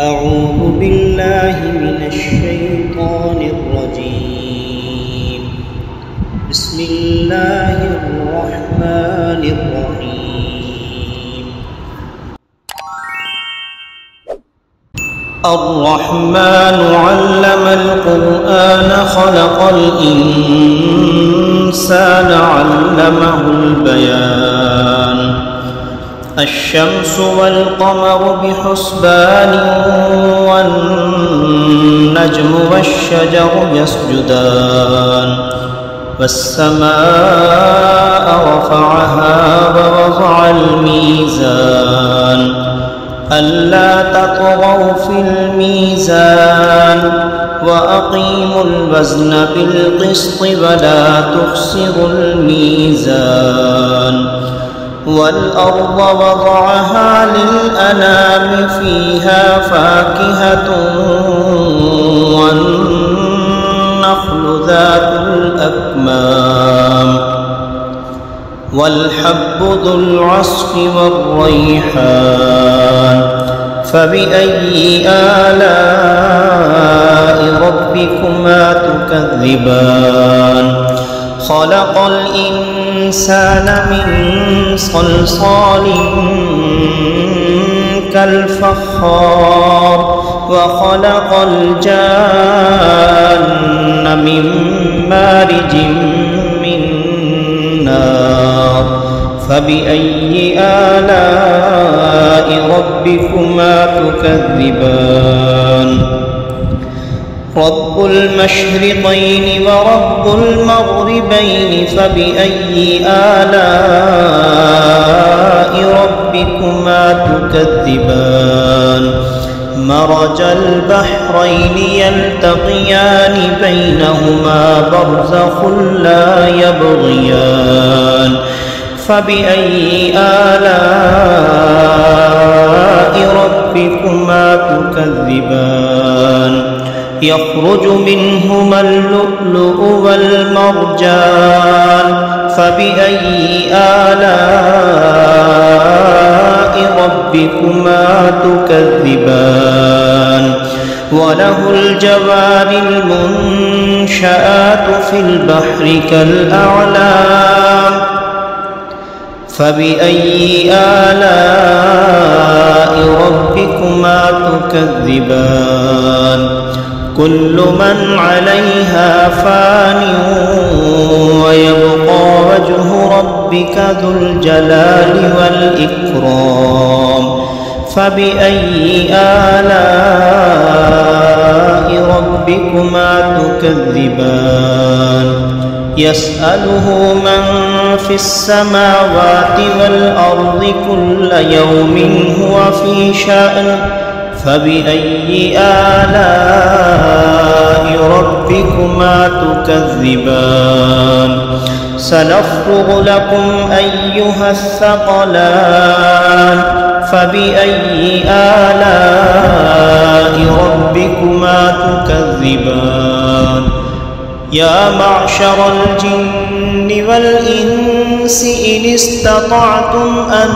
أعوذ بالله من الشيطان الرجيم. بسم الله الرحمن الرحيم. الرحمن علم القرآن خلق الإنسان علمه البيان. الشمس والقمر بحسبان والنجم والشجر يسجدان. والسماء رفعها ووضع الميزان ألا تطغوا في الميزان وأقيموا الوزن بالقسط ولا تخسروا الميزان. والأرض وضعها للأنام فيها فاكهة والنخل ذات الأكمام والحب ذو العصف والريحان. فبأي آلاء ربكما تكذبان؟ خلق الإنسان من صلصال كالفخار وخلق الجان من مارج من نار. فبأي آلاء ربكما تكذبان؟ رب المشرقين ورب المغربين فبأي آلاء ربكما تكذبان؟ مرج البحرين يلتقيان بينهما برزخ لا يبغيان. فبأي آلاء ربكما تكذبان؟ يخرج منهما اللؤلؤ والمرجان. فبأي آلاء ربكما تكذبان؟ وله الجوار المنشآت في البحر كالأعلام. فبأي آلاء ربكما تكذبان؟ كل من عليها فان ويبقى وجه ربك ذو الجلال والإكرام. فبأي آلاء ربكما تكذبان؟ يسأله من في السماوات والأرض كل يوم هو في شأن. فبأي آلاء ربكما تكذبان؟ سنفرغ لكم أيها الثقلان. فبأي آلاء ربكما تكذبان؟ يا معشر الجن والإنس إن استطعتم أن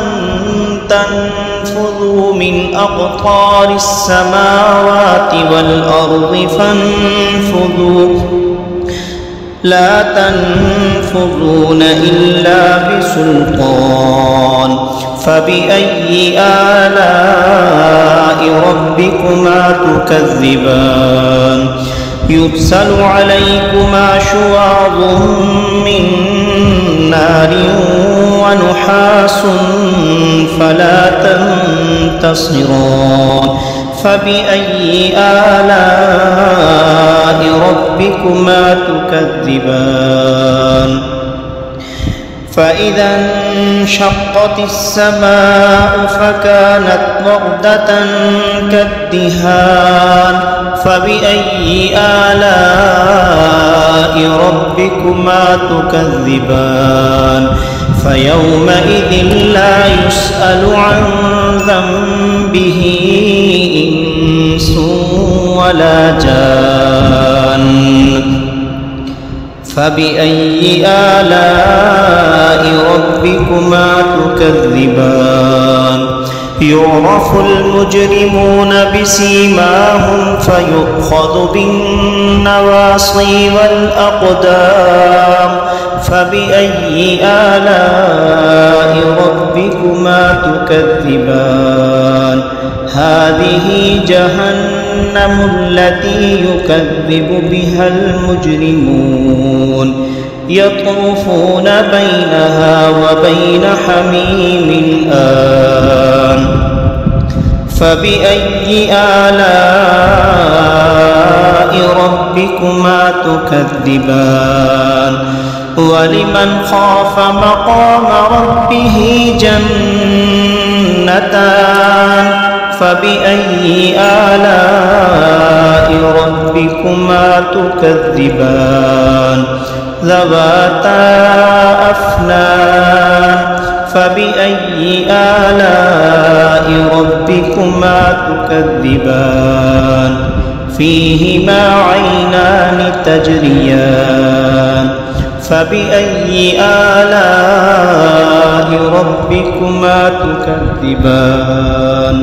تنفذوا من أقطار السماوات والأرض فانفذوا لا تنفذون إلا بسلطان. فبأي آلاء ربكما تكذبان؟ يرسل عليكما شواظ من نار ونحاس فلا تنتصران. فبأي آلاء ربكما تكذبان؟ فإذا انشقت السماء فكانت وردة كالدهان. فبأي آلاء ربكما تكذبان؟ فيومئذ لا يسأل عن ذنبه إنس ولا جان. فبأي آلاء ربكما تكذبان؟ يعرف المجرمون بسيماهم فيؤخذ بالنواصي والأقدام فبأي آلاء ربكما تكذبان هذه جهنم التي يكذب بها المجرمون يطوفون بينها وبين حميم آن فبأي آلاء ربكما تكذبان ولمن خاف مقام ربه جنتان فبأي آلاء ربكما تكذبان ذواتا أفنان فبأي آلاء ربكما تكذبان فيهما عينان تجريان فبأي آلاء ربكما تكذبان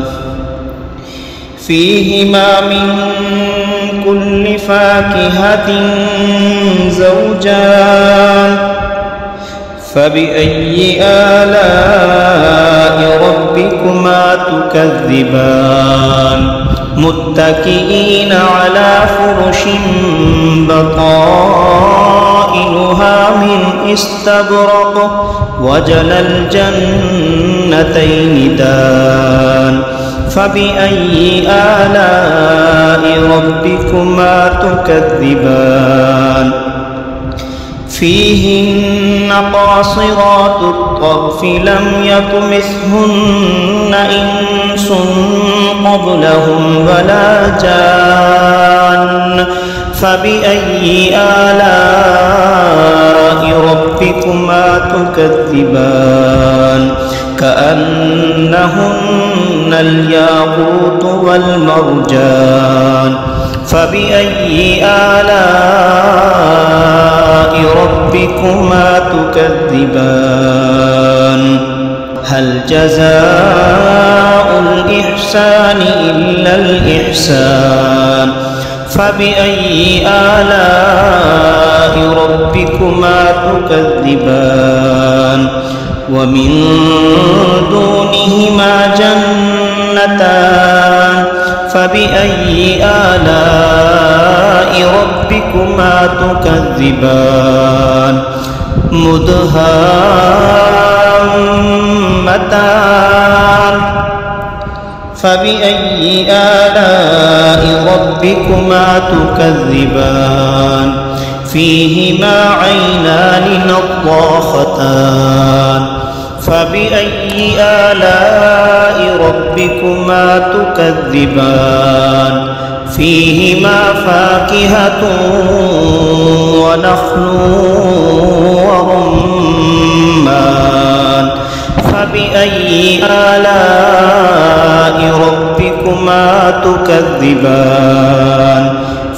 فيهما من كل فاكهة زوجان فبأي آلاء ربكما تكذبان متكئين على فرش بطائنها من استبرق وجنى الجنتين دان فبأي آلاء ربكما تكذبان فيهن قاصرات الطرف لم يطمثهن إنس قبلهم ولا جان فبأي آلاء ربكما تكذبان كأنهن الياقوت والمرجان فبأي آلاء ربكما تكذبان هل جزاء الإحسان إلا الإحسان فبأي آلاء ربكما تكذبان ومن دونهما جنتان فبأي آلاء ربكما تكذبان مدهامتان فبأي آلاء ربكما تكذبان فيهما عينان نضاختان فبأي آلاء ربكما تكذبان فيهما فاكهة ونخل ورمان فبأي آلاء ربكما تكذبان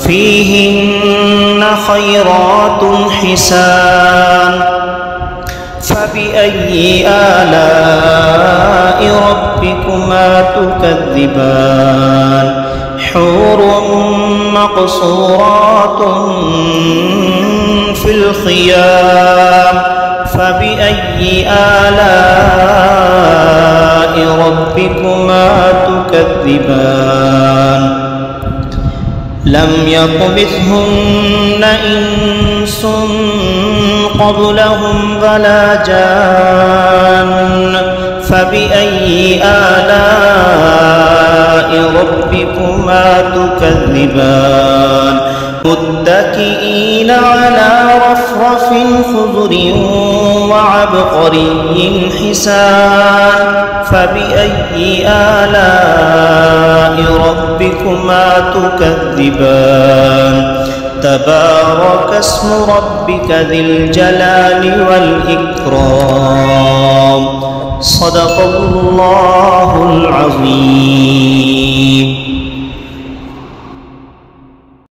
فيهن خيرات حسان فبأي آلاء ربكما تكذبان حور مقصورات في الخيام فبأي آلاء ربكما تكذبان لم يطمثهن إنس قبلهم ولا جان فبأي آلاء ربكما تكذبان متكئين على رفرف خضر وعبقري حسان فبأي آلاء ربكما تكذبان تبارك اسم ربك ذي الجلال والإكرام صدق الله العظيم.